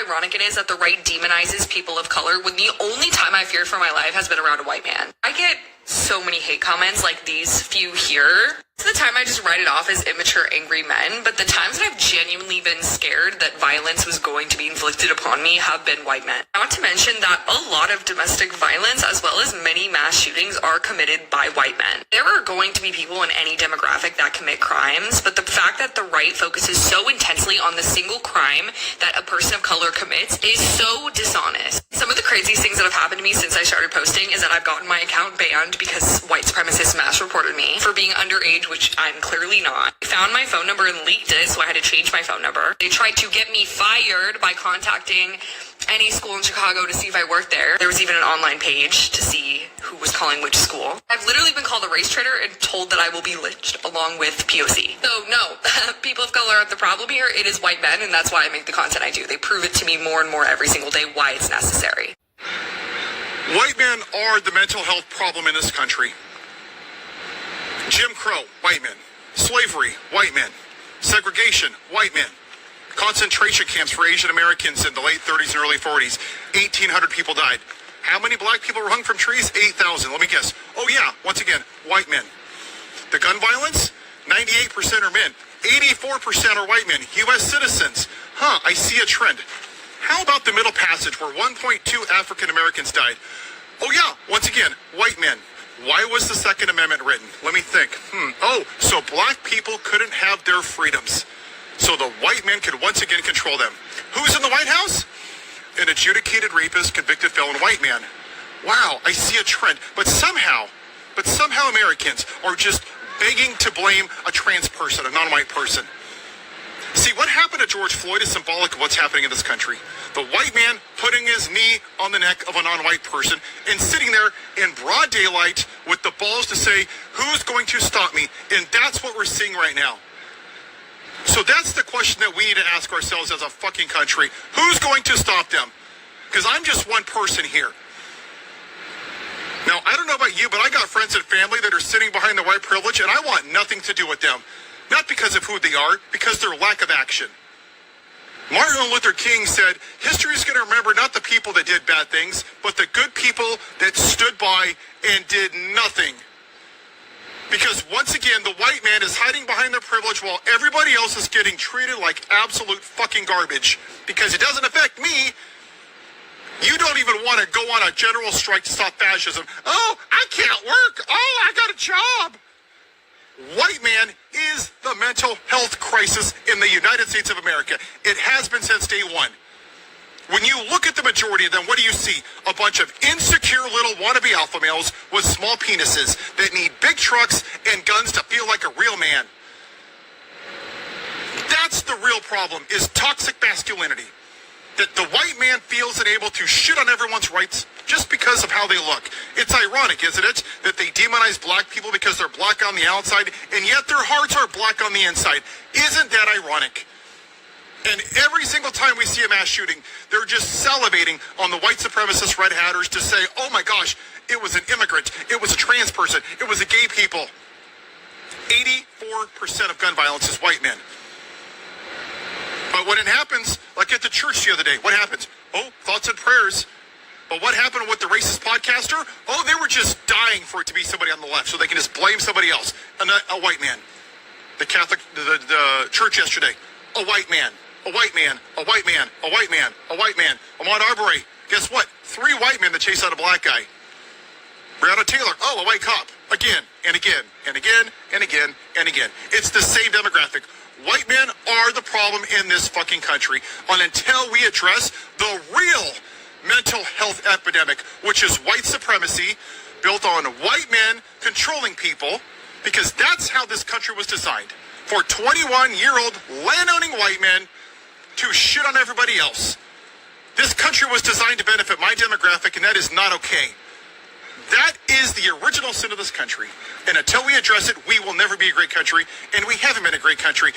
ironic it is that the right demonizes people of color when the only time I feared for my life has been around a white man. I get so many hate comments like these few here. Most of the time I just write it off as immature, angry men, but the times that I've genuinely been scared that violence was going to be inflicted upon me have been white men. Not to mention that a lot of domestic violence as well as many mass shootings are committed by white men. There are going to be people in any demographic that commit crimes, but the fact that the right focuses so intensely on the single crime that a person of color commits is so dishonest. Some of the craziest things that have happened to me since I started posting is that I've gotten my account banned because white supremacists mass reported me for being underage, which I'm clearly not. They found my phone number and leaked it, so I had to change my phone number. They tried to get me fired by contacting any school in Chicago to see if I worked there. There was even an online page to see who was calling which school. I've literally been called a race traitor and told that I will be lynched along with POC. So no, people of color aren't the problem here. It is white men, and that's why I make the content I do. They prove it to me more and more every single day why it's necessary. White men are the mental health problem in this country. Jim Crow, white men. Slavery, white men. Segregation, white men. Concentration camps for Asian Americans in the late 30s and early 40s. 1,800 people died. How many black people were hung from trees? 8,000. Let me guess. Oh yeah, once again, white men. The gun violence? 98% are men. 84% are white men. U.S. citizens. I see a trend. How about the Middle Passage where 1.2 African Americans died? Oh yeah, once again, white men. Why was the Second Amendment written? Let me think. So black people couldn't have their freedoms. So the white men could once again control them. Who's in the White House? An adjudicated rapist, convicted felon white man. Wow, I see a trend. But somehow Americans are just begging to blame a trans person, a non-white person. See, what happened to George Floyd is symbolic of what's happening in this country. The white man putting his knee on the neck of a non-white person and sitting there in broad daylight with the balls to say, who's going to stop me? And that's what we're seeing right now. So that's the question that we need to ask ourselves as a fucking country. Who's going to stop them? Because I'm just one person here. Now, I don't know about you, but I got friends and family that are sitting behind the white privilege, and I want nothing to do with them. Not because of who they are, because their lack of action. Martin Luther King said, history is going to remember not the people that did bad things, but the good people that stood by and did nothing. Because once again, the white man is hiding behind their privilege while everybody else is getting treated like absolute fucking garbage. Because it doesn't affect me. You don't even want to go on a general strike to stop fascism. Oh, I can't work. Oh, I got a job. White man is the mental health crisis in the United States of America. It has been since day one. When you look at the majority of them, what do you see? A bunch of insecure little wannabe alpha males with small penises that need big trucks and guns to feel like a real man. That's the real problem, is toxic masculinity. That the white man feels able to shit on everyone's rights just because of how they look. It's ironic, isn't it, that they demonize black people because they're black on the outside, and yet their hearts are black on the inside. Isn't that ironic? And every single time we see a mass shooting, they're just salivating on the white supremacist red hatters to say, oh my gosh, it was an immigrant, it was a trans person, it was a gay people. 84% of gun violence is white men. But when it happens, like at the church the other day, what happens? Oh, thoughts and prayers. But what happened with the racist podcaster? Oh, they were just dying for it to be somebody on the left so they can just blame somebody else. A white man. The Catholic, the church yesterday. A white man. A white man. A white man. A white man. A white man. Ahmaud Arbery. Guess what? 3 white men that chased out a black guy. Breonna Taylor. Oh, a white cop. Again and again and again and again and again. It's the same demographic. White men are the problem in this fucking country. And until we address the real mental health epidemic, which is white supremacy, built on white men controlling people, because that's how this country was designed. For 21-year-old land-owning white men to shit on everybody else. This country was designed to benefit my demographic, and that is not okay. That is the original sin of this country. And until we address it, we will never be a great country, and we haven't been a great country.